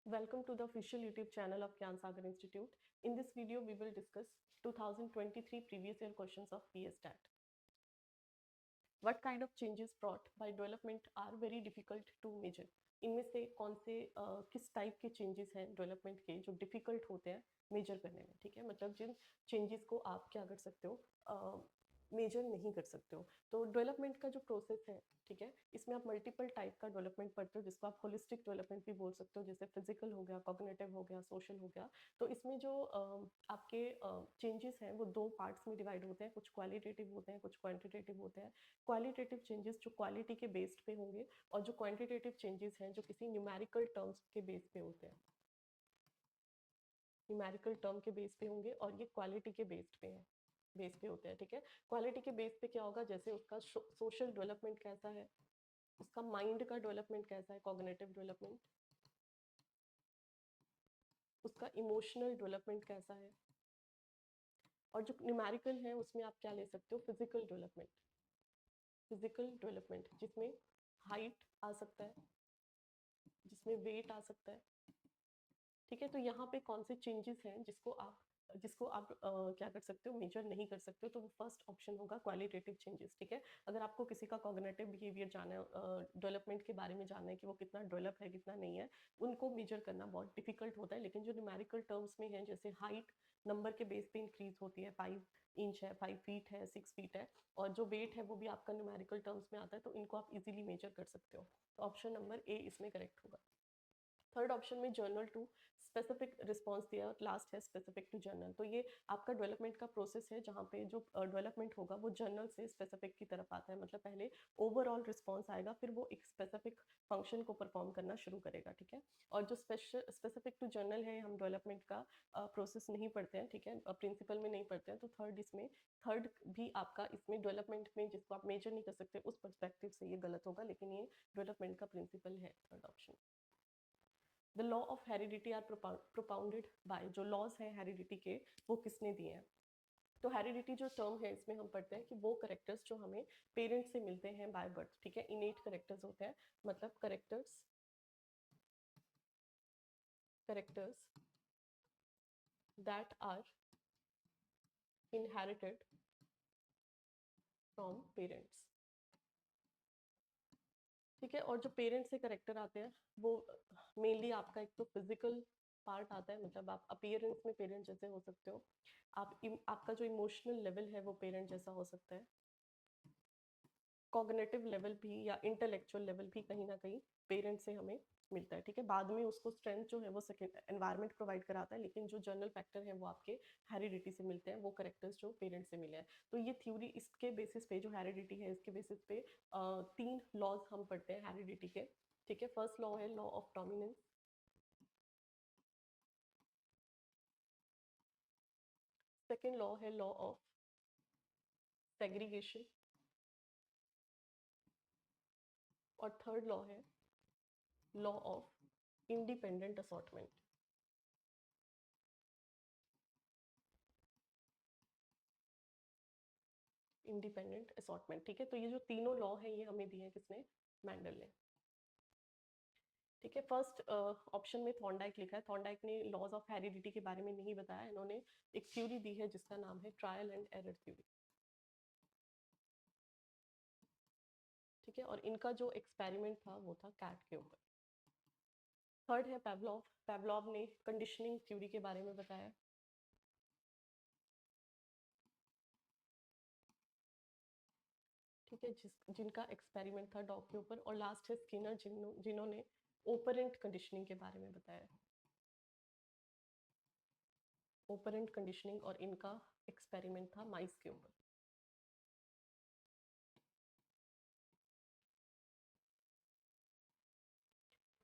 Welcome to the official YouTube channel of Gyan Sagar Institute. In this video, we will discuss 2023 previous year questions of PSTAT. What kind of changes brought by development are very difficult to measure? इनमें से कौन से किस type के changes हैं development के जो difficult होते हैं मेजर करने में? ठीक है, मतलब जिन चेंजेस को आप क्या कर सकते हो, मेजर नहीं कर सकते हो। तो डेवलपमेंट का जो प्रोसेस है, ठीक है, इसमें आप मल्टीपल टाइप का डेवलपमेंट पढ़ते हो जिसको आप होलिस्टिक डेवलपमेंट भी बोल सकते हो, जैसे फिजिकल हो गया, कॉग्निटिव हो गया, सोशल हो गया। तो इसमें जो आपके चेंजेस हैं वो दो पार्ट्स में डिवाइड होते हैं, कुछ क्वालिटेटिव होते हैं, कुछ क्वांटिटेटिव होते हैं। क्वालिटेटिव चेंजेस जो क्वालिटी के बेस्ड पे होंगे और जो क्वांटिटेटिव चेंजेस हैं जो किसी न्यूमेरिकल टर्म्स के बेस पे होते हैं, न्यूमेरिकल टर्म के बेस पे होंगे और ये क्वालिटी के बेस्ड पे हैं, बेस पे होते हैं। ठीक है, क्वालिटी के बेस पे क्या होगा, जैसे उसका सोशल डेवलपमेंट कैसा है, उसका माइंड का डेवलपमेंट कैसा है, कॉग्निटिव डेवलपमेंट, उसका इमोशनल डेवलपमेंट कैसा है, और जो न्यूमेरिकल है उसमें आप क्या ले सकते हो, फिजिकल डेवलपमेंट, फिजिकल डेवलपमेंट जिसमें हाइट आ सकता है, जिसमें वेट आ सकता है। ठीक है, तो यहाँ पे कौन से चेंजेस हैं जिसको आप क्या कर सकते हो, मेजर नहीं कर सकते हो, तो वो फर्स्ट ऑप्शन होगा क्वालिटेटिव चेंजेस। ठीक है, अगर आपको किसी का कॉग्निटिव बिहेवियर जानना है, डेवलपमेंट के बारे में जानना है कि वो कितना डेवलप है कितना नहीं है, उनको मेजर करना बहुत डिफिकल्ट होता है। लेकिन जो न्यूमेरिकल टर्म्स में है, जैसे हाइट नंबर के बेस पे इंक्रीज होती है, 5 इंच है, 5 फीट है, 6 फीट है, और जो वेट है वो भी आपका न्यूमेरिकल टर्म्स में आता है, तो इनको आप इजीली मेजर कर सकते हो। तो ऑप्शन नंबर ए इसमें करेक्ट होगा। थर्ड ऑप्शन में जर्नल टू स्पेसिफिक रिस्पॉन्स दिया, लास्ट है स्पेसिफिक टू जर्नल। तो ये आपका डेवलपमेंट का प्रोसेस है जहाँ पे जो डेवलपमेंट होगा वो जर्नल से स्पेसिफिक की तरफ आता है, मतलब पहले ओवरऑल रिस्पॉन्स आएगा, फिर वो एक स्पेसिफिक फंक्शन को परफॉर्म करना शुरू करेगा। ठीक है, और जो स्पेसिफिक टू जर्नल है, हम डेवलपमेंट का प्रोसेस नहीं पढ़ते हैं, ठीक है, प्रिंसिपल में नहीं पढ़ते हैं, तो थर्ड भी आपका इसमें डेवलपमेंट में जिसको आप मेजर नहीं कर सकते उस परस्पेक्टिव से ये गलत होगा, लेकिन ये डेवलपमेंट का प्रिंसिपल है third option. The law of heredity are propounded by, जो लॉज हैं हेरिडिटी के वो किसने दिए हैं? तो हेरिडिटी जो टर्म है इसमें हम पढ़ते हैं कि वो करेक्टर्स जो हमें पेरेंट्स से मिलते हैं बाय बर्थ, ठीक है, इनेट करेक्टर्स होते हैं, मतलब characters that are inherited from parents. ठीक है, और जो पेरेंट्स से करेक्टर आते हैं वो मेनली आपका एक तो फिजिकल पार्ट आता है, मतलब आप अपीयरेंस में पेरेंट जैसे हो सकते हो, आपका जो इमोशनल लेवल है वो पेरेंट जैसा हो सकता है, कॉग्निटिव लेवल भी या इंटेलेक्चुअल लेवल भी कहीं ना कहीं पेरेंट से हमें मिलता है। ठीक है, बाद में उसको स्ट्रेंथ जो है वो सेकेंड एनवायरनमेंट प्रोवाइड कराता है, लेकिन जो जनरल फैक्टर है वो आपके हेरिडिटी से मिलते हैं, वो करेक्टर्स जो पेरेंट से मिले हैं। तो ये थ्योरी इसके बेसिस पे, जो हेरिडिटी है इसके बेसिस पे तीन लॉज हम पढ़ते हैं हेरिडिटी के। ठीक है, फर्स्ट लॉ है law of dominance, second law है लॉ ऑफ सेग्रीगेशन, और थर्ड लॉ है law of independent assortment. Independent assortment, ठीक है, तो ये जो तीनों लॉ है ये हमें दिए हैं किसने, मैंडल ने। ठीक है, फर्स्ट ऑप्शन में थॉर्नडाइक लिखा है, थॉर्नडाइक ने लॉज ऑफ हेरिडिटी के बारे में नहीं बताया, इन्होंने एक थ्योरी दी है जिसका नाम है ट्रायल एंड एरर थ्योरी। ठीक है, और इनका जो एक्सपेरिमेंट था वो था कैट के ऊपर। थर्ड है पेवलॉव, पेवलॉव ने कंडीशनिंग थ्योरी के बारे में बताया। ठीक है, जिनका एक्सपेरिमेंट था डॉग के ऊपर। और लास्ट है स्किनर, जिन्होंने ओपरेंट कंडीशनिंग के बारे में बताया, ओपरेंट कंडीशनिंग, और इनका एक्सपेरिमेंट था माइस के ऊपर।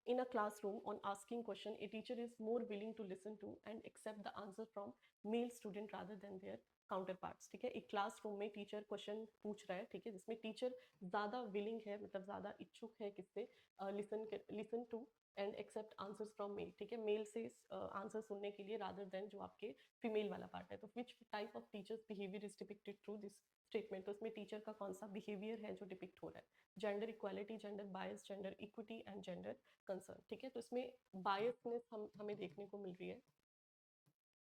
In a classroom, on asking question, a teacher is more willing to listen to and accept the answer from male student rather than their counterparts. ठीक है, एक क्लासरूम में टीचर क्वेश्चन पूछ रहा है, ठीक है, जिसमें टीचर ज्यादा विलिंग है, मतलब ज्यादा इच्छुक है किससे, listen to and accept answers from male, ठीक है, मेल से आंसर सुनने के लिए रादर देन जो आपके फीमेल वाला पार्ट है। तो विच type of teachers behaviour is depicted through this statement, तो इसमें टीचर का कौन सा बिहेवियर है जो डिपिक्ट हो रहा है, gender equality, gender bias, gender equity and gender concern, ठीक है। तो इसमें बायसनेस हमें देखने को मिल रही है,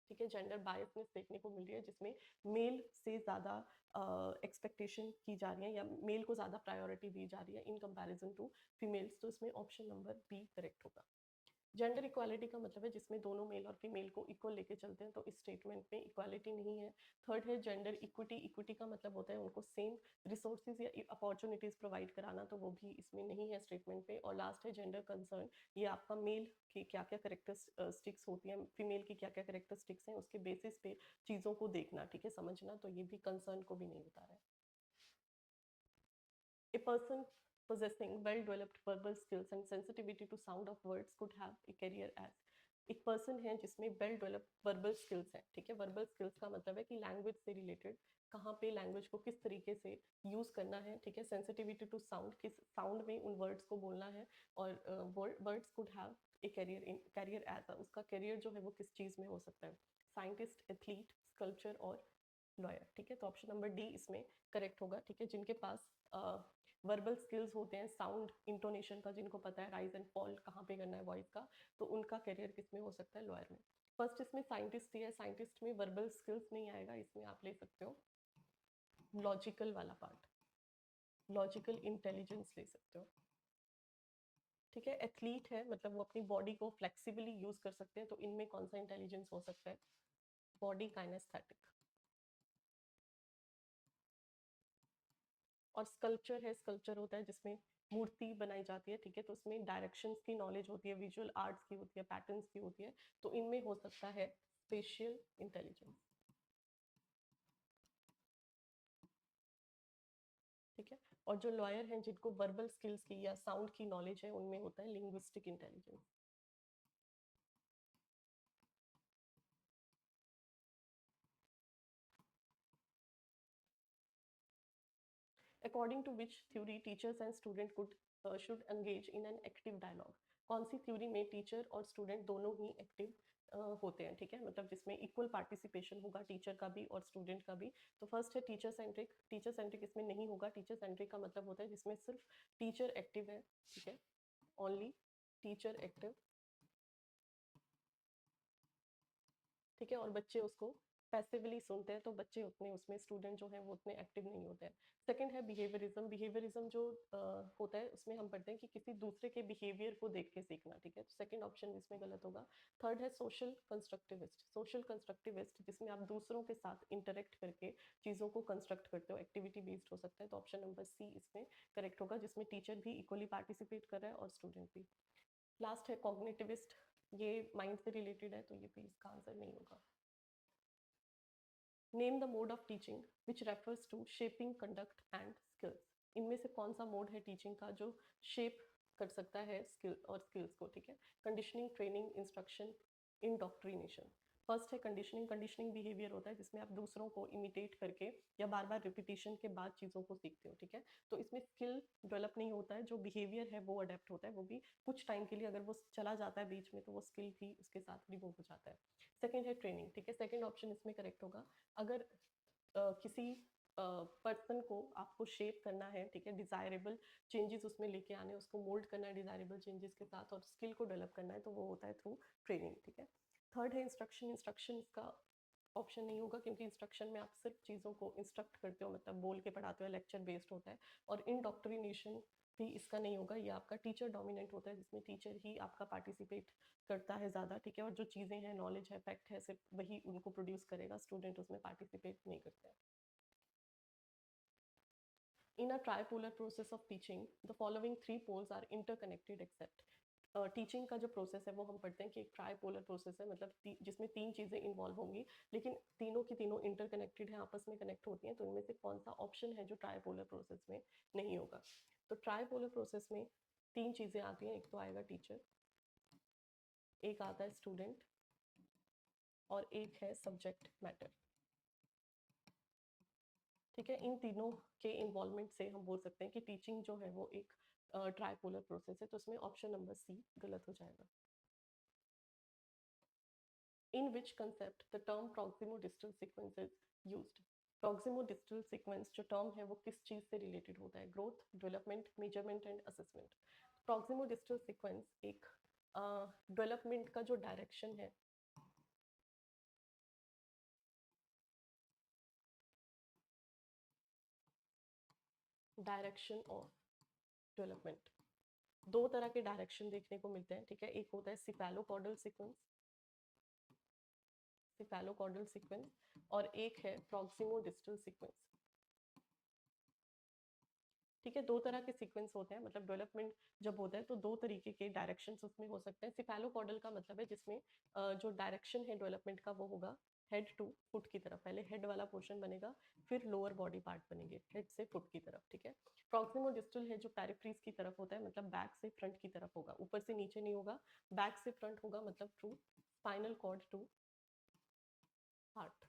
ठीक है, जेंडर बायसनेस देखने को मिल रही है जिसमें मेल से ज़्यादा एक्सपेक्टेशन की जा रही है या मेल को ज़्यादा प्रायोरिटी दी जा रही है इन कंपैरिजन टू फीमेल्स। तो इसमें ऑप्शन नंबर बी करेक्ट होगा। जेंडर इक्वालिटी का मतलब है जिसमें दोनों मेल और फीमेल को इक्वल लेके चलते हैं, तो इस स्टेटमेंट में इक्वालिटी नहीं है। थर्ड है जेंडर इक्विटी, इक्विटी का मतलब होता है उनको सेम रिसोर्सेज या अपॉर्चुनिटीज प्रोवाइड कराना, तो वो भी इसमें नहीं है स्टेटमेंट पे। और लास्ट है जेंडर कंसर्न, ये आपका मेल की क्या क्या करेक्टरिस्टिक्स होती हैं, फीमेल की क्या क्या करेक्टरिस्टिक्स हैं, उसके बेसिस पे चीज़ों को देखना, ठीक है, समझना, तो ये भी कंसर्न को भी नहीं बता रहा है। A person possessing well-developed verbal skills and sensitivity to sound of words could have a career as, एक पर्सन है जिसमें वेल डेवलप्ड वर्बल स्किल्स है, ठीक है। वर्बल स्किल्स का मतलब है कि लैंग्वेज से रिलेटेड कहाँ पे लैंग्वेज को किस तरीके से यूज़ करना है, ठीक है। सेंसिटिविटी टू साउंड, किस साउंड में उन वर्ड्स को बोलना है। और words could have a career as, उसका कैरियर जो है वो किस चीज़ में हो सकता है, साइंटिस्ट, एथलीट, स्कल्पचर और लॉयर, ठीक है। तो ऑप्शन नंबर डी इसमें करेक्ट होगा, ठीक है। जिनके पास वर्बल स्किल्स होते हैं, साउंड इंटोनेशन का जिनको पता है, राइज एंड फॉल कहाँ पे करना है वॉइस का, तो उनका करियर किस में हो सकता है, लॉयर में। फर्स्ट इसमें साइंटिस्ट ही है, साइंटिस्ट में वर्बल स्किल्स नहीं आएगा, इसमें आप ले सकते हो लॉजिकल वाला पार्ट, लॉजिकल इंटेलिजेंस ले सकते हो, ठीक है। एथलीट है मतलब वो अपनी बॉडी को फ्लेक्सिबली यूज कर सकते हैं, तो इनमें कौन सा इंटेलिजेंस हो सकता है, बॉडी काइनेस्थेटिक। और स्कल्पचर है, स्कल्पचर होता है जिसमें मूर्ति बनाई जाती है, ठीक है, तो उसमें डायरेक्शंस की नॉलेज होती है, विजुअल आर्ट्स की होती है, पैटर्न्स की होती है, तो इनमें हो सकता है स्पेशियल इंटेलिजेंस, ठीक है। और जो लॉयर हैं जिनको वर्बल स्किल्स की या साउंड की नॉलेज है, उनमें होता है linguistic intelligence. According to which theory teachers and student could should engage in an active dialogue, कौन सी थ्योरी में टीचर और स्टूडेंट दोनों ही एक्टिव होते हैं, ठीक है, मतलब जिसमें इक्वल पार्टिसिपेशन होगा टीचर का भी और स्टूडेंट का भी। तो फर्स्ट है टीचर सेंट्रिक, टीचर सेंट्रिक इसमें नहीं होगा। टीचर सेंट्रिक का मतलब होता है जिसमें सिर्फ टीचर एक्टिव है, ठीक है, ओनली टीचर एक्टिव, ठीक है, और बच्चे उसको पैसिवली सुनते हैं, तो बच्चे उतने उसमें स्टूडेंट जो है वो उतने एक्टिव नहीं होते हैं। सेकंड है बिहेवियरिज्म, बिहेवियरिज्म जो होता है उसमें हम पढ़ते हैं कि किसी दूसरे के बिहेवियर को देख के सीखना, ठीक है, तो सेकंड ऑप्शन इसमें गलत होगा। थर्ड है सोशल कंस्ट्रक्टिविस्ट, सोशल कंस्ट्रक्टिविस्ट जिसमें आप दूसरों के साथ इंटरेक्ट करके चीज़ों को कंस्ट्रक्ट करते हो, एक्टिविटी बेस्ड हो सकता है, तो ऑप्शन नंबर सी इसमें करेक्ट होगा, जिसमें टीचर भी इक्वली पार्टिसिपेट कर रहा है और स्टूडेंट भी। लास्ट है कॉग्निटिविस्ट, ये माइंड से रिलेटेड है, तो ये भी इसका आंसर नहीं होगा। Name the mode of teaching which refers to shaping conduct and skills, इनमें से कौन सा मोड है टीचिंग का जो शेप कर सकता है स्किल और स्किल्स को, ठीक है। Conditioning, training, instruction, indoctrination. First है कंडीशनिंग, कंडीशनिंग बिहेवियर होता है जिसमें आप दूसरों को इमिटेट करके या बार बार रिपीटिशन के बाद चीज़ों को सीखते हो, ठीक है, तो इसमें स्किल डेवलप नहीं होता है, जो बिहेवियर है वो अडेप्ट होता है, वो भी कुछ टाइम के लिए, अगर वो चला जाता है बीच में तो वो स्किल भी उसके साथ रिमूव हो जाता है। सेकेंड है ट्रेनिंग, ठीक है, सेकेंड ऑप्शन इसमें करेक्ट होगा। अगर किसी पर्सन को आपको शेप करना है, ठीक है, डिज़ायरेबल चेंजेस उसमें लेके आने, उसको मोल्ड करना है डिज़ायरेबल चेंजेस के साथ, और स्किल को डेवलप करना है, तो वो होता है थ्रू ट्रेनिंग, ठीक है। थर्ड है इंस्ट्रक्शन, इंस्ट्रक्शन का ऑप्शन नहीं होगा क्योंकि इंस्ट्रक्शन में आप सिर्फ चीज़ों को इंस्ट्रक्ट करते हो, मतलब बोल के पढ़ाते हो, लेक्चर बेस्ड होता है। और इंडोक्ट्रिनेशन भी इसका नहीं होगा, ये आपका टीचर डोमिनेंट होता है जिसमें टीचर ही आपका पार्टिसिपेट करता है ज़्यादा, ठीक है, और जो चीज़ें हैं, नॉलेज है, फैक्ट है, सिर्फ वही उनको प्रोड्यूस करेगा, स्टूडेंट उसमें पार्टिसिपेट नहीं करते हैं। In a tripolar process of teaching, the following three poles are interconnected except, teaching का जो प्रोसेस है वो हम पढ़ते हैं कि एक ट्राईपोलर प्रोसेस है, मतलब जिसमें तीन चीज़ें इन्वॉल्व होंगी, लेकिन तीनों की तीनों इंटरकनेक्टेड हैं, आपस में कनेक्ट होती हैं, तो इनमें से कौन सा ऑप्शन है जो ट्राईपोलर प्रोसेस में नहीं होगा। तो ट्राईपोलर प्रोसेस में तीन चीज़ें आती हैं, एक तो आएगा टीचर, एक आता है स्टूडेंट, और एक है सब्जेक्ट मैटर, ठीक है। इन तीनों के इन्वॉल्वमेंट से हम बोल सकते हैं कि टीचिंग जो है वो एक ट्राइपोलर प्रोसेस है, तो उसमें ऑप्शन नंबर सी गलत हो जाएगा। In which concept the term proximodistal sequence is used. Proximodistal sequence जो टर्म है वो किस चीज़ से रिलेटेड होता है? Growth, development, measurement and assessment. Proximodistal sequence एक डेवलपमेंट का जो डायरेक्शन है, डायरेक्शन ऑफ डेवलपमेंट, दो तरह के डायरेक्शन देखने को मिलते हैं, ठीक है। एक होता है सिफेलोकॉर्डल सीक्वेंस, सिफेलोकॉर्डल सीक्वेंस, और एक है प्रॉक्सिमो-डिस्टल सीक्वेंस, ठीक है। दो तरह के सीक्वेंस होते हैं, मतलब डेवलपमेंट जब होता है तो दो तरीके के डायरेक्शंस उसमें हो सकते हैं। सिफेलोकॉर्डल का मतलब है जिसमें जो डायरेक्शन है डेवलपमेंट का वो होगा हेड टू फुट की तरफ, पहले हेड वाला पोर्शन बनेगा, फिर लोअर बॉडी पार्ट बनेंगे हेड से फुट की तरफ, ठीक है। प्रॉक्सिमो डिस्टल है जो पेरिफ्रीज की तरफ होता है, मतलब बैक से फ्रंट की तरफ होगा, ऊपर से नीचे नहीं होगा, बैक से फ्रंट होगा, मतलब to spinal cord to heart,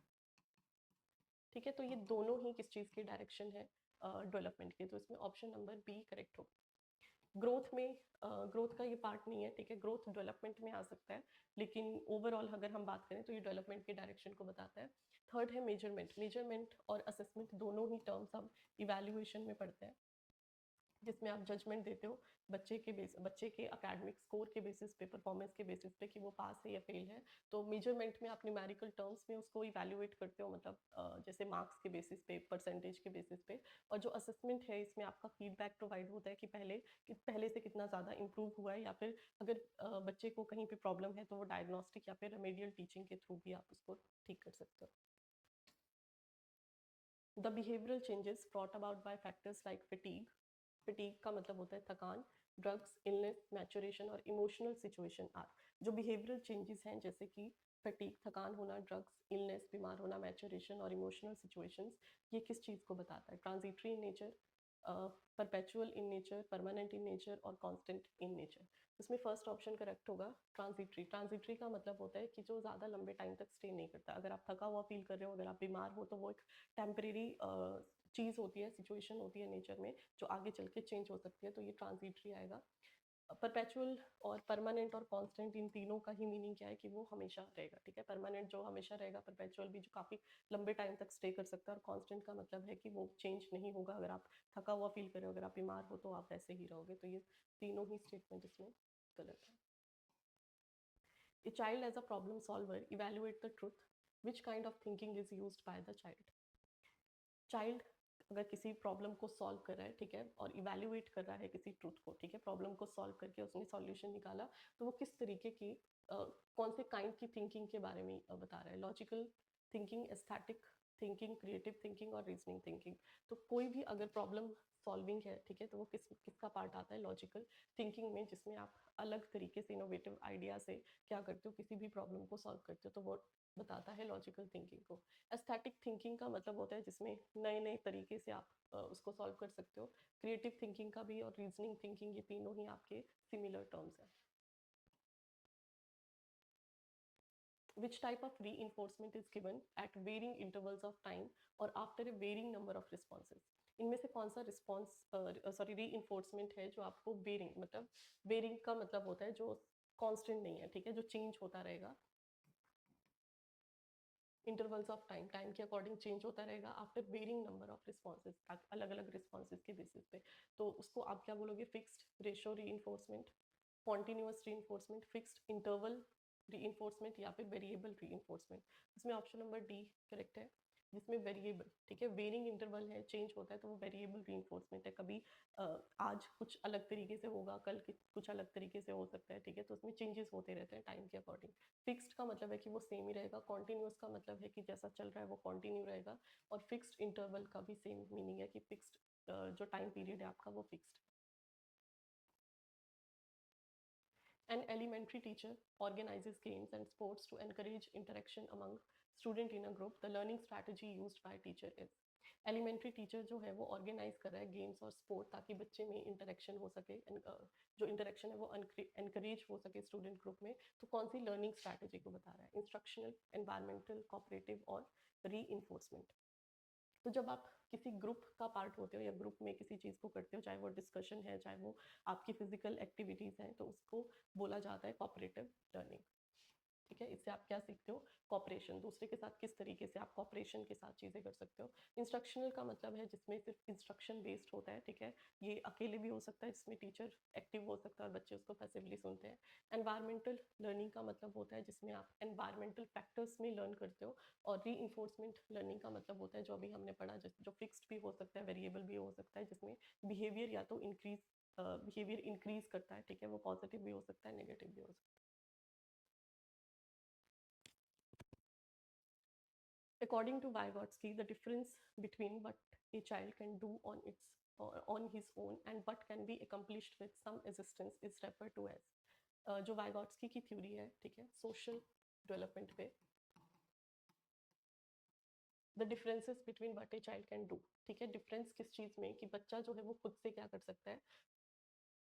ठीक है। तो ये दोनों ही किस चीज़ की डायरेक्शन है? डेवलपमेंट की, तो इसमें ऑप्शन नंबर बी करेक्ट होगा। ग्रोथ में ग्रोथ का ये पार्ट नहीं है, ठीक है। ग्रोथ डेवलपमेंट में आ सकता है, लेकिन ओवरऑल अगर हम बात करें तो ये डेवलपमेंट के डायरेक्शन को बताता है। थर्ड है मेजरमेंट। मेजरमेंट और असेसमेंट दोनों ही टर्म्स हम इवैल्यूएशन में पढ़ते हैं, जिसमें आप जजमेंट देते हो बच्चे के एकेडमिक स्कोर के बेसिस पे, परफॉर्मेंस के बेसिस पे कि वो पास है या फेल है। तो मेजरमेंट में आप न्यूमेरिकल टर्म्स में उसको इवैल्यूएट करते हो, मतलब जैसे मार्क्स के बेसिस पे, परसेंटेज के बेसिस पे। और जो असेसमेंट है इसमें आपका फीडबैक प्रोवाइड होता है कि पहले से कितना ज़्यादा इंप्रूव हुआ है, या फिर अगर बच्चे को कहीं पे प्रॉब्लम है तो वो डायग्नोस्टिक या फिर रेमेडियल टीचिंग के थ्रू भी आप उसको ठीक कर सकते हो। The behavioural changes brought about by factors like fatigue, fatigue का मतलब होता है थकान, ड्रग्स, इलनेस, मैचुरेशन और इमोशनल सिचुएशन आर। जो बिहेवियरल चेंजेस हैं जैसे कि फटीग, थकान होना, ड्रग्स, इलनेस, बीमार होना, मैचुरेशन और इमोशनल सिचुएशंस, ये किस चीज़ को बताता है? Transitory in nature, perpetual in nature, permanent in nature और कांस्टेंट इन नेचर। इसमें फर्स्ट ऑप्शन करेक्ट होगा, ट्रांजिटरी। ट्रांजिटरी का मतलब होता है कि जो ज़्यादा लंबे टाइम तक स्टे नहीं करता। अगर आप थका हुआ फील कर रहे हो, अगर आप बीमार हो, तो वो एक टेम्परेरी चीज़ होती है, सिचुएशन होती है नेचर में, जो आगे चल के चेंज हो सकती है, तो ये ट्रांजिटरी आएगा। परपेचुअल और परमानेंट और कांस्टेंट, इन तीनों का ही मीनिंग क्या है कि वो हमेशा रहेगा, ठीक है। परमानेंट जो हमेशा रहेगा, परपेचुअल भी जो काफ़ी लंबे टाइम तक स्टे कर सकता है, और कांस्टेंट का मतलब है कि वो चेंज नहीं होगा। अगर आप थका हुआ फील कर रहे हो, अगर आप बीमार हो, तो आप वैसे ही रहोगे। तो ये तीनों ही स्टेटमेंट इसमें गलत है। A child as a problem solver evaluate the truth. Which kind of thinking is used by the child? Child अगर किसी प्रॉब्लम को सॉल्व कर रहा है, ठीक है, और इवैल्यूएट कर रहा है किसी ट्रूथ को, ठीक है, प्रॉब्लम को सॉल्व करके उसने सॉल्यूशन निकाला, तो वो किस तरीके की कौन से काइंड की थिंकिंग के बारे में बता रहा है? Logical thinking, aesthetic thinking, creative thinking और रीजनिंग थिंकिंग। तो कोई भी अगर प्रॉब्लम सॉल्विंग है, ठीक है, तो वो किसका पार्ट आता है? लॉजिकल थिंकिंग में, जिसमें आप अलग तरीके से इनोवेटिव आइडिया से क्या करते हो, किसी भी प्रॉब्लम को सॉल्व करते हो, तो वो बताता है लॉजिकल थिंकिंग को। एस्थेटिक थिंकिंग का मतलब होता है जिसमें नए नए तरीके से आप उसको सॉल्व कर सकते हो। क्रिएटिव थिंकिंग का भी और रीजनिंग थिंकिंग, ये तीनों ही आपके सिमिलर टर्म्स हैं। Which type of reinforcement is given at varying intervals of time और after a varying number of responses? इनमें से कौन सा री इन्फोर्समेंट है जो आपको वेरिंग, मतलब वेरिंग का मतलब होता है जो कांस्टेंट नहीं है, ठीक है, जो चेंज होता रहेगा इंटरवल्स ऑफ टाइम, टाइम के अकॉर्डिंग चेंज होता रहेगा, after varying number of responses, अलग अलग रिस्पॉन्सेज के बेसिस पे। तो उसको आप क्या बोलोगे? फिक्स्ड रेशो री इन्फोर्समेंट, कॉन्टिन्यूस री इन्फोर्समेंट, फिक्स्ड इंटरवल री इन्फोर्समेंट, या फिर वेरिएबल री इन्फोर्समेंट। इसमें ऑप्शन नंबर डी करेक्ट है, जिसमें वेरिएबल, ठीक है, वेरिंग इंटरवल है, चेंज होता है, तो वो वेरिएबल री इन्फोर्समेंट है। कभी आज कुछ अलग तरीके से होगा, कल कुछ अलग तरीके से हो सकता है, ठीक है, तो उसमें चेंजेस होते रहते हैं टाइम के अकॉर्डिंग। फिक्स्ड का मतलब है कि वो सेम ही रहेगा, कॉन्टिन्यूस का मतलब है कि जैसा चल रहा है वो कॉन्टिन्यू रहेगा, और फिक्स्ड इंटरवल का भी सेम मीनिंग है कि फिक्स्ड जो टाइम पीरियड है आपका वो fixed. An elementary teacher organizes games and sports to encourage interaction among student in a group. The learning strategy used by teacher is. Elementary teacher जो है वो ऑर्गेनाइज कर रहा है गेम्स और स्पोर्ट, ताकि बच्चे में इंटरेक्शन हो सके, जो इंटरेक्शन है वो एनकरेज हो सके स्टूडेंट ग्रुप में। तो कौन सी लर्निंग स्ट्रैटेजी को बता रहा है? इंस्ट्रक्शनल, एनवायरमेंटल, कोऑपरेटिव और री इन्फोर्समेंट। तो जब आप किसी ग्रुप का पार्ट होते हो या ग्रुप में किसी चीज़ को करते हो, चाहे वो डिस्कशन है, चाहे वो आपकी फिजिकल एक्टिविटीज़ हैं, तो उसको बोला जाता है कोऑपरेटिव लर्निंग। ठीक है, इससे आप क्या सीखते हो? कॉपरेशन, दूसरे के साथ किस तरीके से आप कॉपरेशन के साथ चीज़ें कर सकते हो। इंस्ट्रक्शनल का मतलब है जिसमें सिर्फ इंस्ट्रक्शन बेस्ड होता है, ठीक है, ये अकेले भी हो सकता है, जिसमें टीचर एक्टिव हो सकता है और बच्चे उसको पैसिवली सुनते हैं। एनवायरमेंटल लर्निंग का मतलब होता है जिसमें आप एनवायरमेंटल फैक्टर्स में लर्न करते हो। और री लर्निंग का मतलब होता है जो अभी हमने पढ़ा, जो फिक्स्ड भी हो सकता है, वेरिएबल भी हो सकता है, जिसमें बिहेवियर या तो बिहेवियर इंक्रीज करता है, ठीक है, वो पॉजिटिव भी हो सकता है, नेगेटिव भी हो सकता है। According to Vygotsky, the difference between what a child can do on its or on his own and what can be accomplished with some assistance is referred to as जो वाइगॉट्स्की की थ्योरी है, ठीक है, social development पे, the differences between what a child can do, ठीक है, difference किस चीज़ में कि बच्चा जो है वो खुद से क्या कर सकता है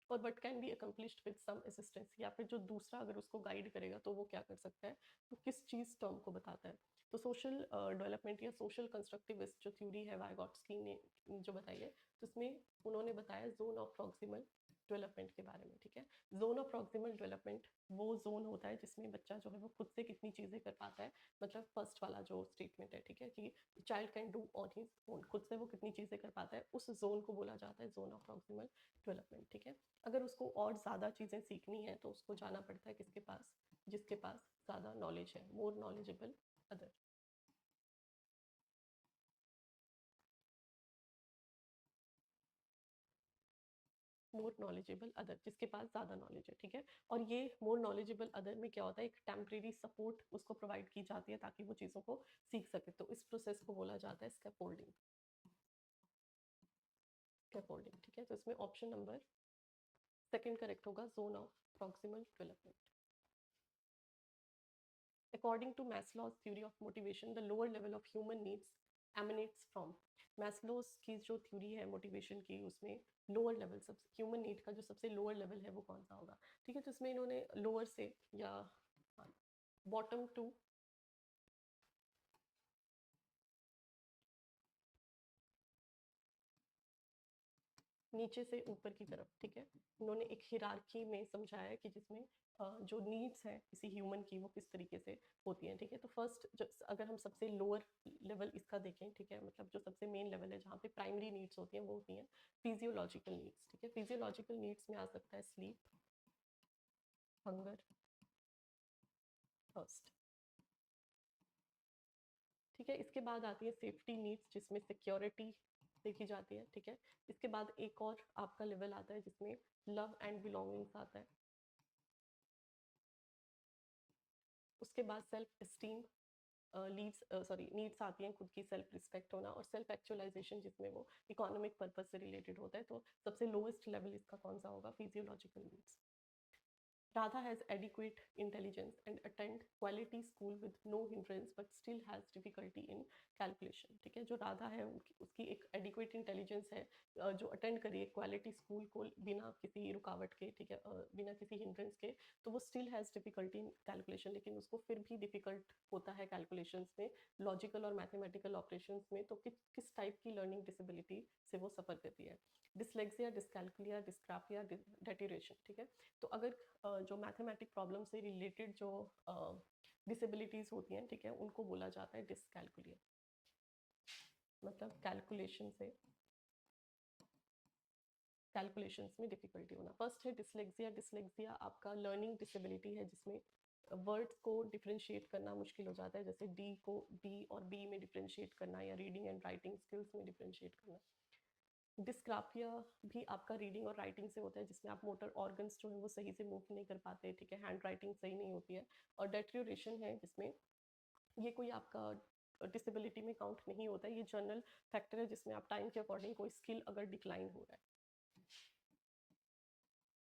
और but can be accomplished with some assistance, या फिर जो दूसरा अगर उसको गाइड करेगा तो वो क्या कर सकता है, तो किस चीज़ टर्म को बताता है। तो सोशल डेवलपमेंट या सोशल कंस्ट्रक्टिविस्ट जो थ्योरी है वाइगॉट्स्की ने जो बताई है, तो उसमें उन्होंने बताया जोन ऑफ प्रॉक्सिमल डेवलपमेंट के बारे में, ठीक है। जोन ऑफ प्रॉक्सिमल डेवलपमेंट वो जोन होता है जिसमें बच्चा जो है वो खुद से कितनी चीज़ें कर पाता है, मतलब फर्स्ट वाला जो स्टेटमेंट है, ठीक है, कि child can do on his own, खुद से वो कितनी चीज़ें कर पाता है, उस जोन को बोला जाता है जोन ऑफ प्रॉक्सिमल डेवलपमेंट, ठीक है। अगर उसको और ज़्यादा चीज़ें सीखनी है तो उसको जाना पड़ता है किसके पास, जिसके पास ज़्यादा नॉलेज है, more knowledgeable other, more knowledgeable other, जिसके पास ज़्यादा नॉलेज है, ठीक है। और ये मोर नॉलेजेबल अदर में क्या होता है, एक टेम्परेरी सपोर्ट उसको प्रोवाइड की जाती है ताकि वो चीज़ों को सीख सके, तो इस प्रोसेस को बोला जाता है स्कैफोल्डिंग, स्कैफोल्डिंग, ठीक है। तो इसमें ऑप्शन नंबर सेकंड करेक्ट होगा, zone of proximal development. According to Maslow's theory of motivation, the lower level of human needs emanates from Maslow's की जो थ्योरी है मोटिवेशन की, उसमें लोअर लेवल, सब ह्यूमन नीड का जो सबसे लोअर लेवल है वो कौन सा होगा, ठीक है। तो इसमें इन्होंने लोअर से या बॉटम टू नीचे से ऊपर की तरफ, ठीक है, उन्होंने एक हिरार्की में समझाया कि जिसमें जो नीड्स हैं किसी ह्यूमन की वो किस तरीके से होती हैं, ठीक है। तो फर्स्ट अगर हम सबसे लोअर लेवल इसका देखें, ठीक है, मतलब जो सबसे मेन लेवल है जहाँ पे प्राइमरी नीड्स होती हैं वो होती हैं फिजियोलॉजिकल नीड्स, ठीक है। फिजियोलॉजिकल नीड्स में आ सकता है स्लीप, हंगर, थर्स्ट, ठीक है। इसके बाद आती है सेफ्टी नीड्स जिसमें सिक्योरिटी देखी जाती है, ठीक है। इसके बाद एक और आपका लेवल आता है जिसमें लव एंड बिलोंगिंग्स आता है। उसके बाद सेल्फ एस्टीम नीड्स आती हैं, खुद की सेल्फ रिस्पेक्ट होना, और सेल्फ एक्चुअलाइजेशन जिसमें वो इकोनॉमिक पर्पज से रिलेटेड होता है। तो सबसे लोएस्ट लेवल इसका कौन सा होगा, physiological needs. Radha has adequate intelligence and attend quality school with no hindrance but still has difficulty in calculation, ठीक है। जो राधा है उसकी एक adequate intelligence है, जो अटेंड करिए क्वालिटी स्कूल को बिना किसी रुकावट के, ठीक है, बिना किसी हिंड्रेंस के, तो वो still has difficulty in calculation, लेकिन उसको फिर भी डिफिकल्ट होता है कैलकुलेशंस में, लॉजिकल और मैथमेटिकल ऑपरेशंस में। तो किस टाइप की लर्निंग डिसेबिलिटी से वो सफ़र करती है, डिसलेक्सिया, डिस्कैल्कुलिया, डिस्क्राफिया, डेटोरेशन, ठीक है। तो अगर जो मैथमेटिक प्रॉब्लम से रिलेटेड जो डिसेबिलिटीज़ होती हैं, ठीक है, उनको बोला जाता है डिसकैल्कुलिया, मतलब कैलकुलेशंस में डिफिकल्टी होना। फर्स्ट है डिसलेक्सिया। डिसलेक्सिया आपका लर्निंग डिसेबिलिटी है जिसमें वर्ड्स को डिफ्रेंशिएट करना मुश्किल हो जाता है, जैसे डी को डी और बी में डिफ्रेंशिएट करना, या रीडिंग एंड राइटिंग स्किल्स में डिफ्रेंशिएट करना। डिस्क्राफिया भी आपका रीडिंग और राइटिंग से होता है, जिसमें आप मोटर ऑर्गन्स जो है वो सही से मूव नहीं कर पाते, ठीक है, हैंड राइटिंग सही नहीं होती है। और डेट्रियोरेशन है जिसमें ये कोई आपका डिसेबिलिटी में काउंट नहीं होता है, ये जनरल फैक्टर है जिसमें आप टाइम के अकॉर्डिंग कोई स्किल अगर डिक्लाइन हो रहा है,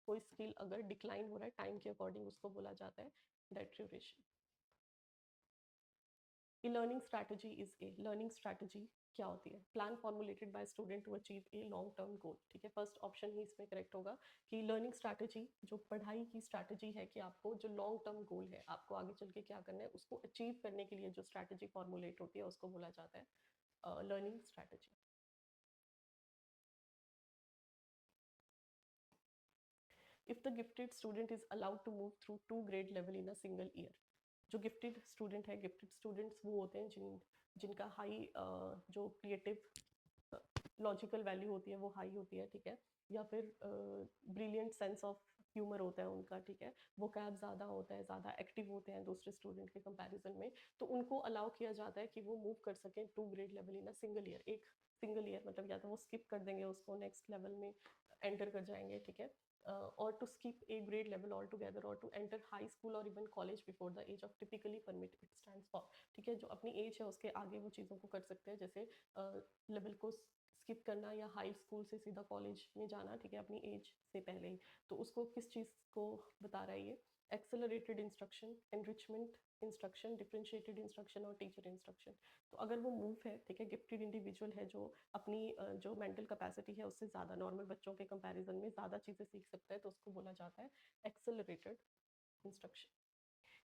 कोई स्किल अगर डिक्लाइन हो रहा है टाइम के अकॉर्डिंग, उसको बोला जाता है डेट्रियोरेशन। A learning strategy is a learning strategy क्या होती है, plan formulated by student to achieve a long term goal, ठीक है। फर्स्ट ऑप्शन ही इसमें करेक्ट होगा कि लर्निंग स्ट्रैटेजी जो पढ़ाई की स्ट्रैटेजी है, कि आपको जो लॉन्ग टर्म गोल है, आपको आगे चल के क्या करना है, उसको अचीव करने के लिए जो स्ट्रैटेजी फॉर्मुलेट होती है उसको बोला जाता है learning strategy. If the gifted student is allowed to move through 2 grade level in a single year. जो गिफ्टेड स्टूडेंट है, गिफ्टेड स्टूडेंट्स वो होते हैं जिनका हाई जो क्रिएटिव लॉजिकल वैल्यू होती है वो हाई होती है, ठीक है, या फिर ब्रिलियंट सेंस ऑफ ह्यूमर होता है उनका, ठीक है, वो कैब ज़्यादा होता है, ज़्यादा एक्टिव होते हैं दूसरे स्टूडेंट के कंपैरिजन में, तो उनको अलाउ किया जाता है कि वो मूव कर सकें 2 grade level in a single year. एक सिंगल ईयर मतलब या तो वो स्किप कर देंगे उसको, नेक्स्ट लेवल में एंटर कर जाएंगे, ठीक है, और to skip a grade level all together और टू एंटर हाई स्कूल और even college before the age of typically permit it stands for, ठीक है, जो अपनी एज है उसके आगे वो चीज़ों को कर सकते हैं, जैसे लेवल को स्किप करना या हाई स्कूल से सीधा कॉलेज में जाना, ठीक है, अपनी एज से पहले ही। तो उसको किस चीज़ को बता रहा है ये? Accelerated instruction, enrichment instruction, differentiated instruction और टीचर इंस्ट्रक्शन। तो अगर वो मूव है, ठीक है, गिफ्टेड इंडिविजुअल है जो अपनी जो मेंटल कैपेसिटी है उससे ज़्यादा नॉर्मल बच्चों के कंपैरिजन में ज़्यादा चीज़ें सीख सकता है, तो उसको बोला जाता है एक्सेलरेटेड इंस्ट्रक्शन।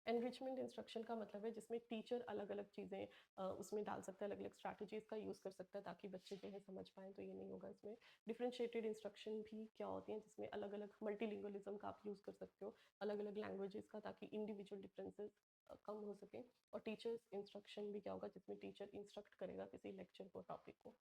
एनरिचमेंट इंस्ट्रक्शन का मतलब है जिसमें टीचर अलग अलग चीज़ें उसमें डाल सकता है, अलग अलग स्ट्रैटेजीज़ का यूज़ कर सकता है ताकि बच्चे जो है समझ पाएँ, तो ये नहीं होगा इसमें। डिफरेंशिएटेड इंस्ट्रक्शन भी क्या होती हैं, जिसमें अलग अलग मल्टीलिंगुअलिज्म का आप यूज़ कर सकते हो, अलग अलग लैंग्वेजेस का, ताकि इंडिविजुअल डिफरेंसेस कम हो सकें। और टीचर्स इंस्ट्रक्शन भी क्या होगा, जिसमें टीचर इंस्ट्रक्ट करेगा किसी लेक्चर को, टॉपिक को।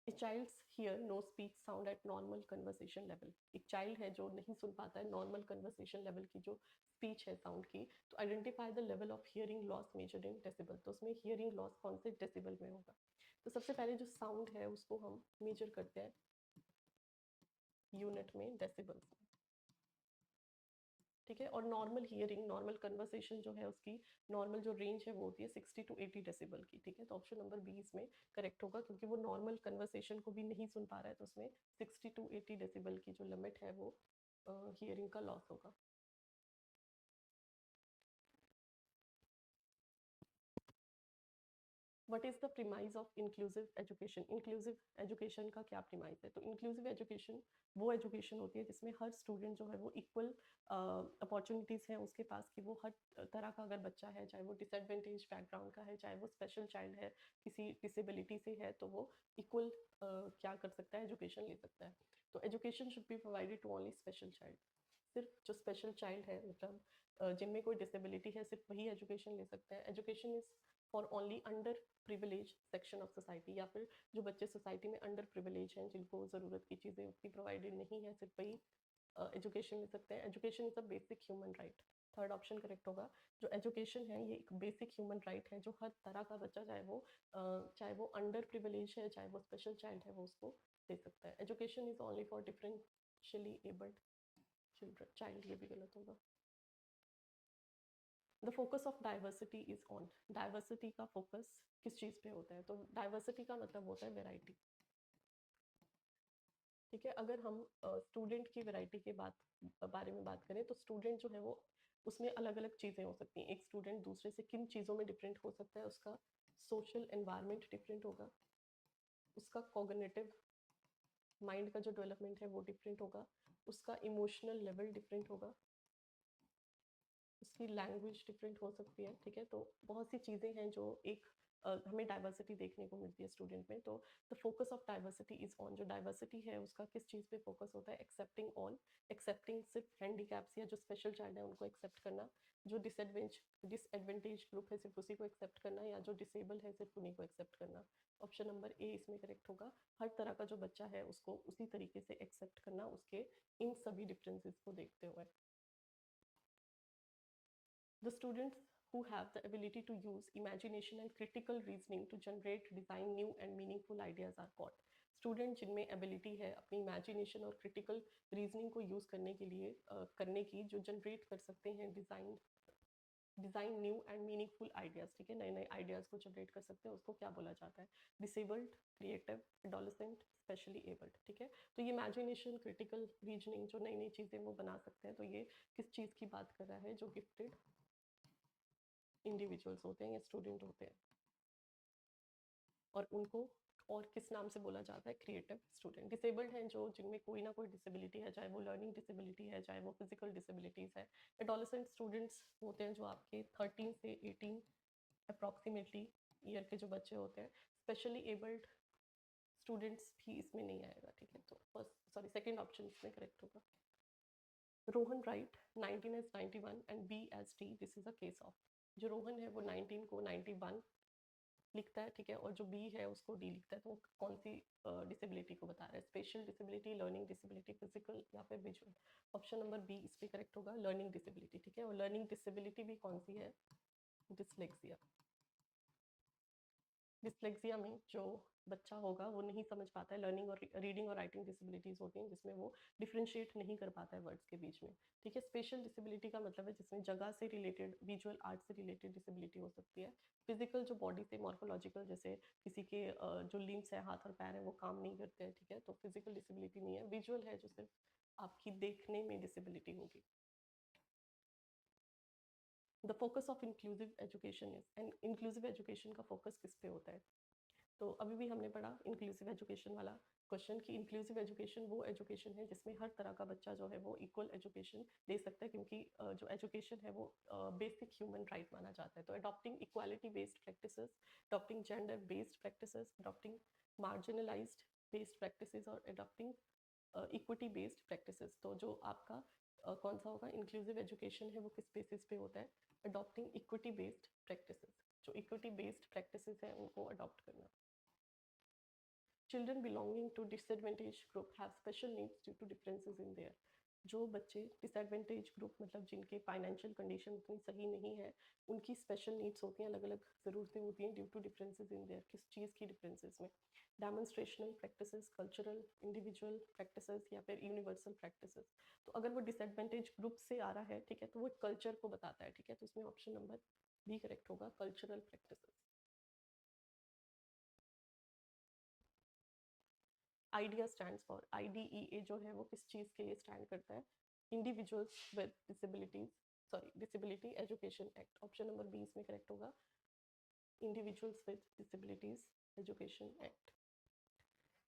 A child's hear no speech sound at normal conversation level। एक चाइल्ड है जो नहीं सुन पाता है नॉर्मल कन्वर्सेशन लेवल की जो स्पीच है साउंड की, तो identify the level of hearing loss measured in decibel. तो उसमें हियरिंग लॉस कौन से डेसिबल में होगा? तो सबसे पहले जो साउंड है उसको हम मेजर करते हैं यूनिट में, डेसिबल्स में, ठीक है। और नॉर्मल हियरिंग, नॉर्मल कन्वर्सेशन जो है उसकी नॉर्मल जो रेंज है वो होती है 60 टू 80 डेसिबल की, ठीक है। तो ऑप्शन नंबर बी इसमें करेक्ट होगा, क्योंकि वो नॉर्मल कन्वर्सेशन को भी नहीं सुन पा रहा है, तो उसमें 60 टू 80 डेसिबल की जो लिमिट है वो हियरिंग का लॉस होगा। What is the premise of inclusive education? Inclusive education का क्या प्रीमाइज है? तो इंक्लूसिव एजुकेशन वो एजुकेशन होती है जिसमें हर स्टूडेंट जो है वो इक्वल अपॉर्चुनिटीज़ हैं उसके पास, कि वो हर तरह का अगर बच्चा है, चाहे वो डिसएडवेंटेज बैकग्राउंड का है, चाहे वो स्पेशल चाइल्ड है, किसी डिसेबिलिटी से है, तो वो इक्वल क्या कर सकता है, एजुकेशन ले सकता है। तो education should be provided to only special child. सिर्फ जो स्पेशल चाइल्ड है, मतलब जिनमें कोई डिसेबिलिटी है, सिर्फ वही एजुकेशन ले सकते हैं। Education is for only under privilege section of society, या फिर जो बच्चे सोसाइटी में अंडर प्रिविलेज हैं, जिनको ज़रूरत की चीज़ें उतनी प्रोवाइडेड नहीं है, सिर्फ वही एजुकेशन ले सकते हैं। Education is a basic human right. Third option correct होगा। जो एजुकेशन है ये एक बेसिक ह्यूमन राइट है, जो हर तरह का बच्चा, चाहे वो अंडर प्रिविलेज है, चाहे वो स्पेशल चाइल्ड है, वो उसको दे सकता है। Education is only for differentially abled children, child, ये भी गलत होगा। The focus of diversity is on. Diversity का फोकस किस चीज़ पे होता है? तो डाइवर्सिटी का मतलब होता है वेराइटी, ठीक है। अगर हम स्टूडेंट की वेराइटी के बारे में बात करें, तो स्टूडेंट जो है वो उसमें अलग अलग चीज़ें हो सकती हैं। एक स्टूडेंट दूसरे से किन चीज़ों में डिफरेंट हो सकता है? उसका सोशल एनवायरनमेंट डिफरेंट होगा, उसका कॉग्निटिव माइंड का जो डेवलपमेंट है वो डिफरेंट होगा, उसका इमोशनल लेवल डिफरेंट होगा, उसकी लैंग्वेज डिफरेंट हो सकती है, ठीक है। तो बहुत सी चीज़ें हैं जो एक हमें डाइवर्सिटी देखने को मिलती है स्टूडेंट में। तो the focus of diversity is on. जो डाइवर्सिटी है उसका किस चीज़ पे फोकस होता है? Accepting all. एक्सेप्टिंग सिर्फ हैंडीकैप्स या जो स्पेशल चाइल्ड है उनको एक्सेप्ट करना, जो डिसएडवेंटेज ग्रुप है सिर्फ उसी को एक्सेप्ट करना, या जो डिसेबल है सिर्फ उन्हीं को एक्सेप्ट करना। ऑप्शन नंबर ए इसमें करेक्ट होगा। हर तरह का जो बच्चा है उसको उसी तरीके से एक्सेप्ट करना, उसके इन सभी डिफरेंसेस को देखते हुए। The students who have the ability to use imagination and critical reasoning to generate, design new and meaningful ideas are called। Student जिनमें एबिलिटी है अपनी इमेजिनेशन और क्रिटिकल रीजनिंग को यूज़ करने के लिए करने की, जो जनरेट कर सकते हैं design new and meaningful ideas, ठीक है, नए नए आइडियाज़ को जनरेट कर सकते हैं, उसको क्या बोला जाता है? Disabled, creative, adolescent, specially abled, ठीक है। तो ये इमेजिनेशन, क्रिटिकल रीजनिंग, जो नई नई चीज़ें वो बना सकते हैं, तो ये किस चीज़ की बात कर रहा है? जो गिफ्टेड इंडिविजुअल्स होते हैं या स्टूडेंट होते हैं, और उनको और किस नाम से बोला जाता है? Creative student. डिसेबल्ड हैं जो जिनमें कोई ना कोई डिसेबिलिटी है, चाहे वो लर्निंग डिसेबिलिटी है, चाहे वो फिजिकल डिसेबिलिटीज़ है। एडोलेसेंट स्टूडेंट्स होते हैं जो आपके 13 से 18 अप्रॉक्सीमेटली ईयर के जो बच्चे होते हैं। स्पेशली एबल्ड स्टूडेंट्स भी इसमें नहीं आएगा, ठीक है। तो सेकंड ऑप्शन इसमें करेक्ट होगा। Rohan right 19 as 91 and B as T, this is a case of. जो रोहन है वो 19 को 91 लिखता है, ठीक है, और जो बी है उसको डी लिखता है। तो वो कौन सी डिसेबिलिटी को बता रहा है? Special disability, learning disability, physical या फिर विजुअल? ऑप्शन नंबर बी इस पे करेक्ट होगा, लर्निंग डिसेबिलिटी, ठीक है। और लर्निंग डिसेबिलिटी भी कौन सी है? डिसलेक्सिया। डिसलेक्सिया में जो बच्चा होगा वो नहीं समझ पाता है, लर्निंग और रीडिंग और राइटिंग डिसेबिलिटीज़ होती हैं जिसमें वो डिफ्रेंशिएट नहीं कर पाता है वर्ड्स के बीच में, ठीक है। स्पेशल डिसेबिलिटी का मतलब है जिसमें जगह से रिलेटेड, विजुअल आर्ट से रिलेटेड डिसेबिलिटी हो सकती है। फिजिकल जो बॉडी से मॉर्फोलॉजिकल, जैसे किसी के जो लिम्स है, हाथ और पैर है, वो काम नहीं करते हैं, ठीक है, तो फिजिकल डिसेबिलिटी नहीं है। विजुअल है जो सिर्फ आपकी देखने में डिसेबिलिटी होगी। The focus of inclusive education is, and inclusive education का फोकस किस पे होता है? तो अभी भी हमने पढ़ा इंक्लूसिव एजुकेशन वाला क्वेश्चन कि इंक्लूसिव एजुकेशन वो एजुकेशन है जिसमें हर तरह का बच्चा जो है वो इक्वल एजुकेशन ले सकता है, क्योंकि जो एजुकेशन है वो बेसिक ह्यूमन राइट माना जाता है। तो adopting equality based practices, adopting gender based practices, adopting marginalised based practices और अडॉप्टिंग इक्विटी बेस्ड प्रैक्टिसेस। तो जो आपका कौन सा होगा? इंक्लूसिव एजुकेशन है वो किस बेसिस पे होता है? Adopting equity based practices. जो इक्विटी बेस्ड प्रैक्टिसेस हैं उनको अडॉप्ट करना। Children belonging to disadvantaged group have special needs due to differences in their, जो बच्चे डिसएडवांटेज ग्रुप मतलब जिनके फाइनेंशियल कंडीशन उतनी सही नहीं है, उनकी स्पेशल नीड्स होती हैं, अलग अलग ज़रूरतें होती हैं due to differences in their. किस चीज़ की डिफरेंसेस में? Demonstrational practices, cultural, individual practices या फिर यूनिवर्सल प्रैक्टिसेस। तो अगर वो डिसएडवांटेज ग्रुप से आ रहा है, ठीक है, तो वो कल्चर को बताता है, ठीक है, तो इसमें ऑप्शन नंबर बी करेक्ट होगा, cultural practices. Idea stands for, IDEA जो है वो किस चीज़ के लिए स्टैंड करता है? Individuals with disabilities, disability education act. Option number B इसमें करेक्ट होगा, individuals with disabilities education act.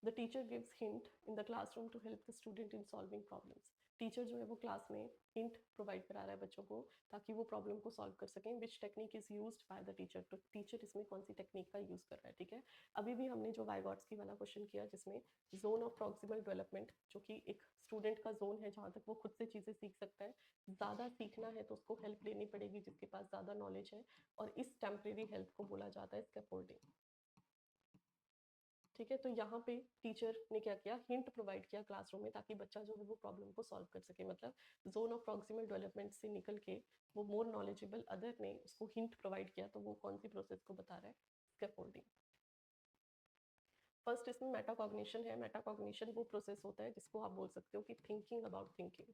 The teacher gives hint in the classroom to help the student in solving problems. Teacher जो है वो class में hint provide करा रहा है बच्चों को ताकि वो प्रॉब्लम को सॉल्व कर सकें। Which technique is used by the teacher? तो टीचर इसमें कौन सी टेक्निक का यूज़ कर रहा है, ठीक है। अभी भी हमने जो वाइगॉट्स्की वाला क्वेश्चन किया जिसमें जोन ऑफ प्रॉक्सिमल डेवलपमेंट, जो कि एक स्टूडेंट का जोन है जहाँ तक वो खुद से चीज़ें सीख सकता है। ज़्यादा सीखना है तो उसको हेल्प लेनी पड़ेगी जिसके पास ज़्यादा नॉलेज है, और इस टेम्परेरी हेल्प को बोला जाता है स्कैफोल्डिंग, ठीक है। तो यहाँ पे टीचर ने क्या किया? हिंट प्रोवाइड किया क्लासरूम में ताकि बच्चा जो है वो प्रॉब्लम को सॉल्व कर सके। मतलब जोन ऑफ प्रॉक्सिमल डेवलपमेंट से निकल के वो मोर नॉलेजेबल अदर ने उसको हिंट प्रोवाइड किया, तो वो कौन सी प्रोसेस को बता रहा है? स्कैफोल्डिंग। फर्स्ट इसमें मेटाकॉग्निशन है। मेटाकॉग्निशन वो प्रोसेस होता है जिसको आप बोल सकते हो कि thinking about thinking.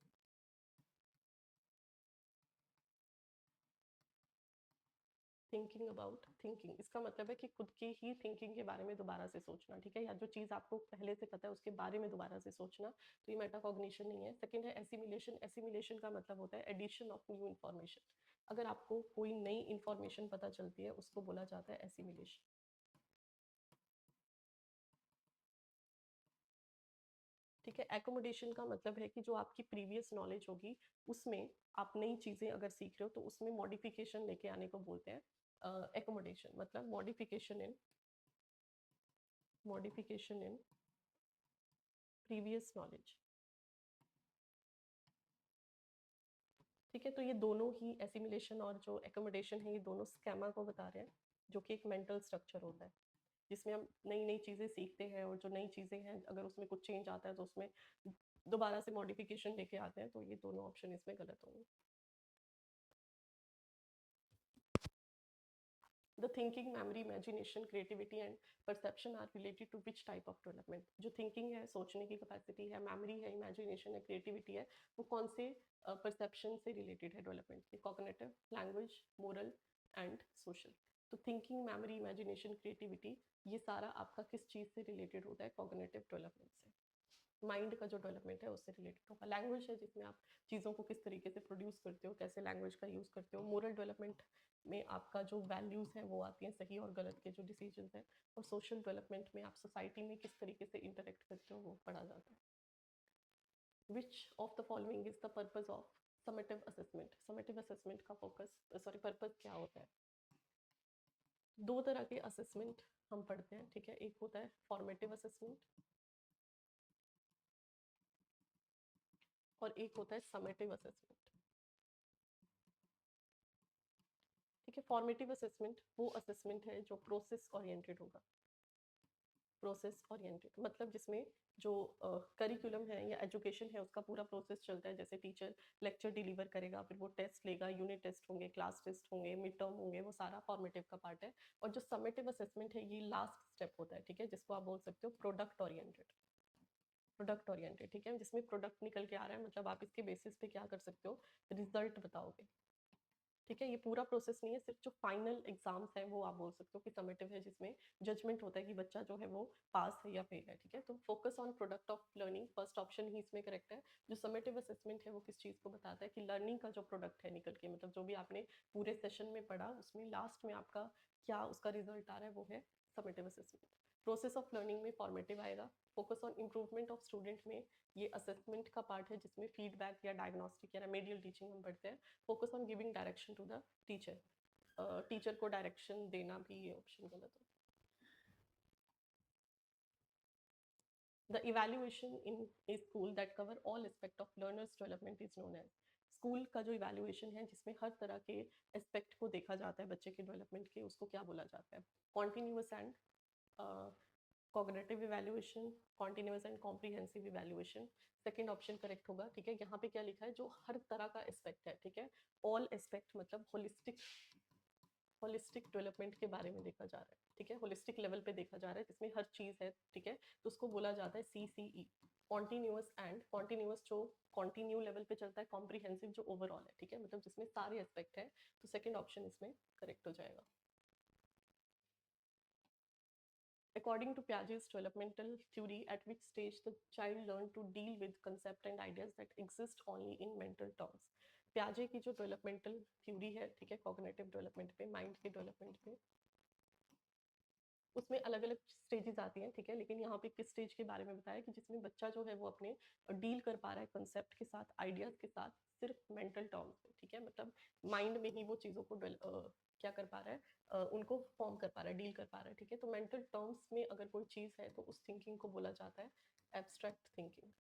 Thinking about thinking इसका मतलब है कि खुद की ही थिंकिंग के बारे में दोबारा से सोचना, ठीक है, या जो चीज़ आपको पहले से पता है उसके बारे में दोबारा से सोचना, तो ये मेटाकॉग्निशन नहीं है। सेकंड है एसिमिलेशन। एसिमिलेशन का मतलब होता है एडिशन ऑफ न्यू इन्फॉर्मेशन। अगर आपको कोई नई इन्फॉर्मेशन पता चलती है उसको बोला जाता है एसिमिलेशन, ठीक है। एकोमोडेशन का मतलब है कि जो आपकी प्रीवियस नॉलेज होगी उसमें आप नई चीज़ें अगर सीख रहे हो तो उसमें मॉडिफिकेशन लेके आने को बोलते हैं एकोमोडेशन। मतलब मॉडिफिकेशन इन प्रीवियस नॉलेज, ठीक है। तो ये दोनों ही एसिमिलेशन और जो एकोमोडेशन है ये दोनों स्कैमा को बता रहे हैं, जो कि एक मेंटल स्ट्रक्चर होता है जिसमें हम नई नई चीज़ें सीखते हैं, और जो नई चीज़ें हैं अगर उसमें कुछ चेंज आता है तो उसमें दोबारा से मॉडिफिकेशन लेके आते हैं। तो ये दोनों ऑप्शन इसमें गलत होंगे। The thinking, memory, imagination, creativity and perception are related to which type of development? जो थिंकिंग है, सोचने की कैपेसिटी है, मेमोरी है, इमेजिनेशन है, क्रिएटिविटी है, वो कौन से परसेप्शन से रिलेटेड है डेवलपमेंट के? Cognitive, language, moral and social. तो थिंकिंग, मेमोरी, इमेजिनेशन, क्रिएटिविटी, ये सारा आपका किस चीज़ से रिलेटेड होता है? कॉग्निटिव डेवलपमेंट से। माइंड का जो डेवलपमेंट है उससे रिलेटेड होगा। लैंग्वेज है जिसमें आप चीज़ों को किस तरीके से प्रोड्यूस करते हो, कैसे लैंग्वेज का यूज़ करते हो। मोरल डेवलपमेंट में आपका जो वैल्यूज़ हैं वो आती हैं, सही और गलत के जो डिसीजंस हैं। और सोशल डेवलपमेंट में आप सोसाइटी में किस तरीके से इंटरेक्ट करते हो वो पढ़ा जाता है। Which of the following is the purpose of summative assessment? Summative assessment का फोकस पर्पज क्या होता है? दो तरह के असेसमेंट हम पढ़ते हैं, ठीक है। एक होता है फॉर्मेटिव असेसमेंट और एक होता है समेटिव असेसमेंट, ठीक है। फॉर्मेटिव असेसमेंट वो असेसमेंट है जो प्रोसेस ओरिएंटेड होगा। प्रोसेस ओरिएंटेड मतलब जिसमें जो करिकुलम है या एजुकेशन है उसका पूरा प्रोसेस चलता है। जैसे टीचर लेक्चर डिलीवर करेगा, फिर वो टेस्ट लेगा, यूनिट टेस्ट होंगे, क्लास टेस्ट होंगे, मिड टर्म होंगे, वो सारा फॉर्मेटिव का पार्ट है। और जो समेटिव असेसमेंट है ये लास्ट स्टेप होता है, ठीक है, जिसको आप बोल सकते हो प्रोडक्ट ओरिएंटेड। प्रोडक्ट ओरिएंटेड, ठीक है, जिसमें प्रोडक्ट निकल के आ रहा है, मतलब आप इसके बेसिस पे क्या कर सकते हो, रिजल्ट बताओगे, ठीक है। ये पूरा प्रोसेस नहीं है, सिर्फ जो फाइनल एग्जाम्स है वो आप बोल सकते हो कि समेटिव है, जिसमें जजमेंट होता है कि बच्चा जो है वो पास है या फेल है, ठीक है। तो focus on product of learning first option ही इसमें करेक्ट है। जो समेटिव असेसमेंट है वो किस चीज़ को बताता है कि लर्निंग का जो प्रोडक्ट है निकल के, मतलब जो भी आपने पूरे सेशन में पढ़ा उसमें लास्ट में आपका क्या उसका रिजल्ट आ रहा है, वो है summative assessment. Process of learning में फॉर्मेटिव आएगा। Focus on improvement of student में ये असेसमेंट का पार्ट है, जिसमें फीडबैक या डायग्नोस्टिक या रेमेडियल टीचिंग हम पढ़ते हैं। Focus on giving direction to the teacher, teacher को डायरेक्शन देना भी ये ऑप्शन गलत है। The evaluation in a school that cover all aspect of learners development is known as। School का जो इवैल्यूएशन है जिसमें हर तरह के एस्पेक्ट को देखा जाता है बच्चे के डेवलपमेंट के, उसको क्या बोला जाता है, continuous and cognitive evaluation, continuous and comprehensive evaluation. Second option correct होगा, ठीक है। यहाँ पे क्या लिखा है, जो हर तरह का एस्पेक्ट है, ठीक है। ऑल एस्पेक्ट मतलब होलिस्टिक डेवलपमेंट के बारे में देखा जा रहा है, ठीक है। होलिस्टिक लेवल पे देखा जा रहा है जिसमें हर चीज़ है, ठीक है। तो उसको बोला जाता है CCE, कॉन्टिन्यूस एंड कॉन्टिन्यूस जो कॉन्टिन्यू लेवल पे चलता है, कॉम्प्रिहेंसिव जो ओवरऑल है, ठीक है, मतलब जिसमें सारे एस्पेक्ट है। तो सेकंड ऑप्शन इसमें करेक्ट हो जाएगा। According to Piaget's developmental theory, at which stage the child learn to deal with concept and ideas that exist only in mental terms। प्याजे की जो डेवलपमेंटल थ्योरी है, ठीक है, कॉग्निटिव डेवलपमेंट पे, माइंड के डेवलपमेंट पे, उसमें अलग अलग स्टेजेस आती हैं, ठीक है। लेकिन यहाँ पे किस स्टेज के बारे में बताया कि जिसमें बच्चा जो है वो अपने डील कर पा रहा है कंसेप्ट के साथ, आइडियाज के साथ, सिर्फ मेंटल टर्म्स में, ठीक है, मतलब माइंड में ही वो चीज़ों को क्या कर पा रहा है, उनको फॉर्म कर पा रहा है, डील कर पा रहा है, ठीक है। तो मेंटल टर्म्स में अगर कोई चीज़ है तो उस थिंकिंग को बोला जाता है एब्स्ट्रैक्ट थिंकिंग,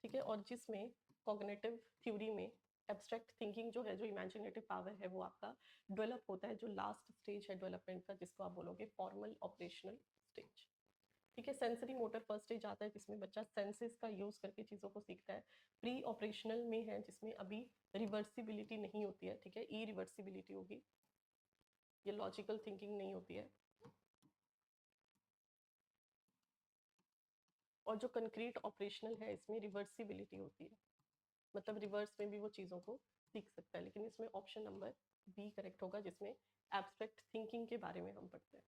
ठीक है। और जिसमें कॉग्निटिव थ्योरी में एब्स्ट्रैक्ट थिंकिंग जो है, जो इमेजिनेटिव पावर है, वो आपका डेवलप होता है जो लास्ट स्टेज है डेवलपमेंट का, जिसको आप बोलोगे फॉर्मल ऑपरेशनल स्टेज, ठीक है। सेंसरी मोटर फर्स्ट स्टेज आता है जिसमें बच्चा सेंसेस का यूज करके चीज़ों को सीखता है। प्री ऑपरेशनल में है जिसमें अभी रिवर्सिबिलिटी नहीं होती है, ठीक है, ई रिवर्सिबिलिटी होगी, ये लॉजिकल थिंकिंग नहीं होती है। और जो कंक्रीट ऑपरेशनल है इसमें रिवर्सिबिलिटी होती है, मतलब रिवर्स में भी वो चीज़ों को सीख सकता है। लेकिन इसमें ऑप्शन नंबर बी करेक्ट होगा, जिसमें एब्स्ट्रैक्ट थिंकिंग के बारे में हम पढ़ते हैं।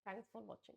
Thanks for watching.